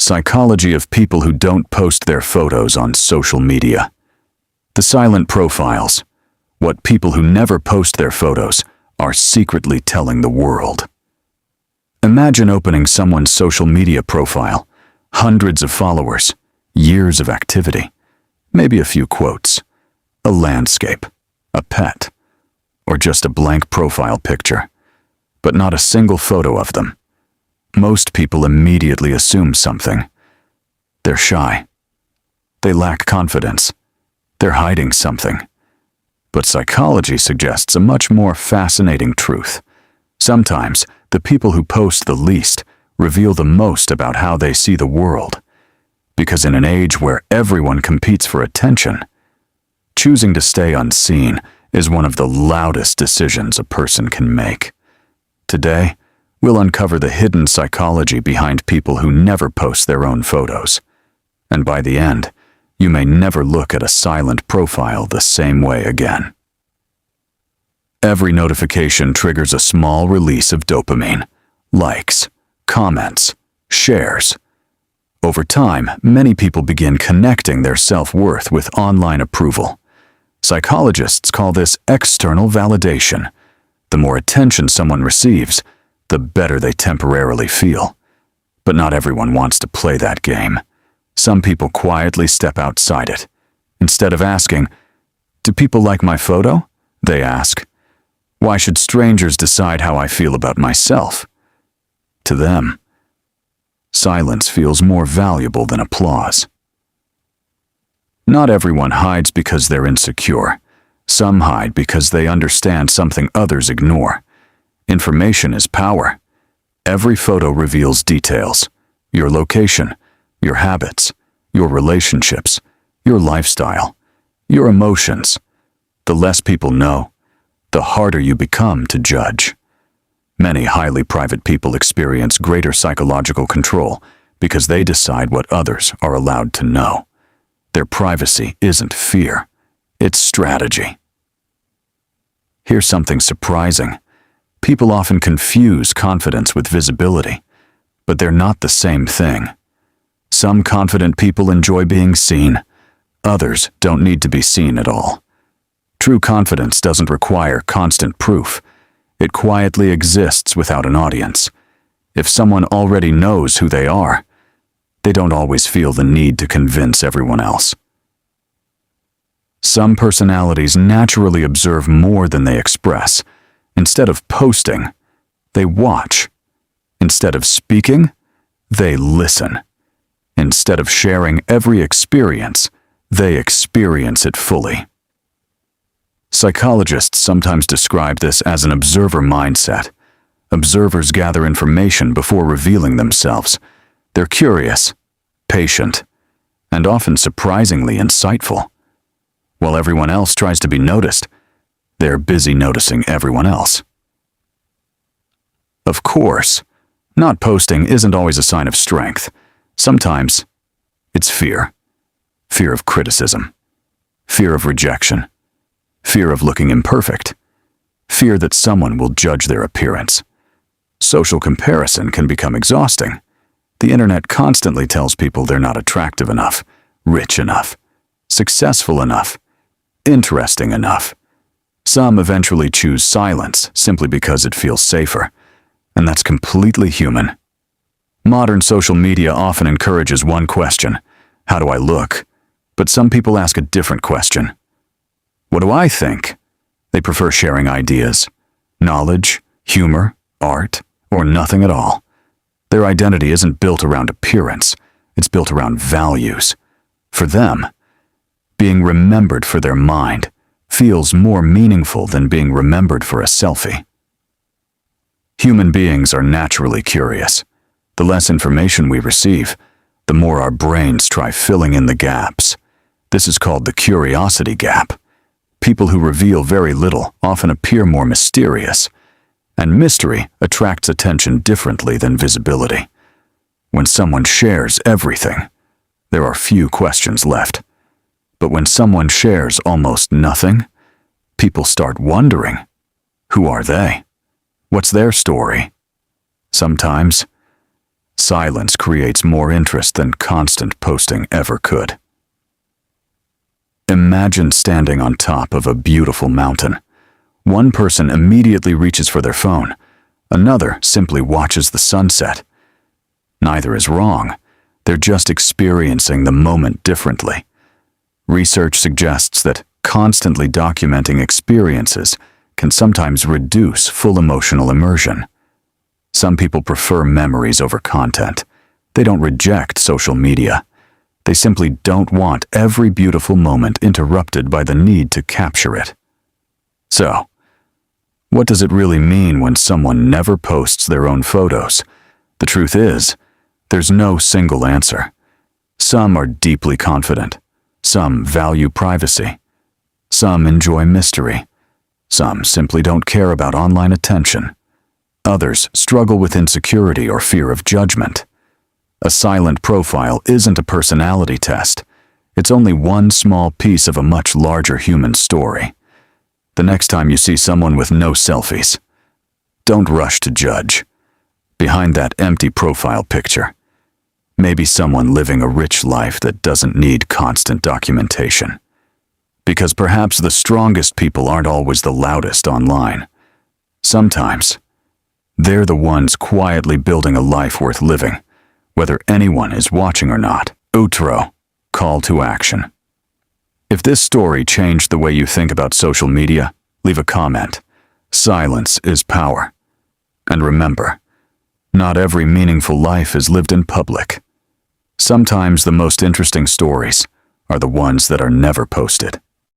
Psychology of people who don't post their photos on social media. The silent profiles. What people who never post their photos are secretly telling the world. Imagine opening someone's social media profile. Hundreds of followers, years of activity, maybe a few quotes, a landscape, a pet, or just a blank profile picture, but not a single photo of them. Most people immediately assume something. They're shy. They lack confidence. They're hiding something. But psychology suggests a much more fascinating truth. Sometimes, the people who post the least reveal the most about how they see the world. Because in an age where everyone competes for attention, choosing to stay unseen is one of the loudest decisions a person can make. Today, we'll uncover the hidden psychology behind people who never post their own photos. And by the end, you may never look at a silent profile the same way again. Every notification triggers a small release of dopamine, likes, comments, shares. Over time, many people begin connecting their self-worth with online approval. Psychologists call this external validation. The more attention someone receives, the better they temporarily feel. But not everyone wants to play that game. Some people quietly step outside it. Instead of asking, "Do people like my photo?" they ask, "Why should strangers decide how I feel about myself?" To them, silence feels more valuable than applause. Not everyone hides because they're insecure. Some hide because they understand something others ignore. Information is power. Every photo reveals details: your location, your habits, your relationships, your lifestyle, your emotions. The less people know, the harder you become to judge. Many highly private people experience greater psychological control because they decide what others are allowed to know. Their privacy isn't fear, it's strategy. Here's something surprising. People often confuse confidence with visibility, but they're not the same thing. Some confident people enjoy being seen. Others don't need to be seen at all. True confidence doesn't require constant proof. It quietly exists without an audience. If someone already knows who they are, they don't always feel the need to convince everyone else. Some personalities naturally observe more than they express. Instead of posting, they watch. Instead of speaking, they listen. Instead of sharing every experience, they experience it fully. Psychologists sometimes describe this as an observer mindset. Observers gather information before revealing themselves. They're curious, patient, and often surprisingly insightful. While everyone else tries to be noticed, they're busy noticing everyone else. Of course, not posting isn't always a sign of strength. Sometimes it's fear. Fear of criticism. Fear of rejection. Fear of looking imperfect. Fear that someone will judge their appearance. Social comparison can become exhausting. The internet constantly tells people they're not attractive enough, rich enough, successful enough, interesting enough. Some eventually choose silence simply because it feels safer, and that's completely human. Modern social media often encourages one question: how do I look? But some people ask a different question: what do I think? They prefer sharing ideas, knowledge, humor, art, or nothing at all. Their identity isn't built around appearance, it's built around values. For them, being remembered for their mind feels more meaningful than being remembered for a selfie. Human beings are naturally curious. The less information we receive, the more our brains try filling in the gaps. This is called the curiosity gap. People who reveal very little often appear more mysterious, and mystery attracts attention differently than visibility. When someone shares everything, there are few questions left. But when someone shares almost nothing, people start wondering, who are they? What's their story? Sometimes silence creates more interest than constant posting ever could. Imagine standing on top of a beautiful mountain. One person immediately reaches for their phone. Another simply watches the sunset. Neither is wrong. They're just experiencing the moment differently. Research suggests that constantly documenting experiences can sometimes reduce full emotional immersion. Some people prefer memories over content. They don't reject social media. They simply don't want every beautiful moment interrupted by the need to capture it. So, what does it really mean when someone never posts their own photos? The truth is, there's no single answer. Some are deeply confident. Some value privacy. Some enjoy mystery. Some simply don't care about online attention. Others struggle with insecurity or fear of judgment. A silent profile isn't a personality test. It's only one small piece of a much larger human story. The next time you see someone with no selfies, don't rush to judge. Behind that empty profile picture, maybe someone living a rich life that doesn't need constant documentation. Because perhaps the strongest people aren't always the loudest online. Sometimes, they're the ones quietly building a life worth living, whether anyone is watching or not. Outro, call to action. If this story changed the way you think about social media, leave a comment. Silence is power. And remember, not every meaningful life is lived in public. Sometimes the most interesting stories are the ones that are never posted.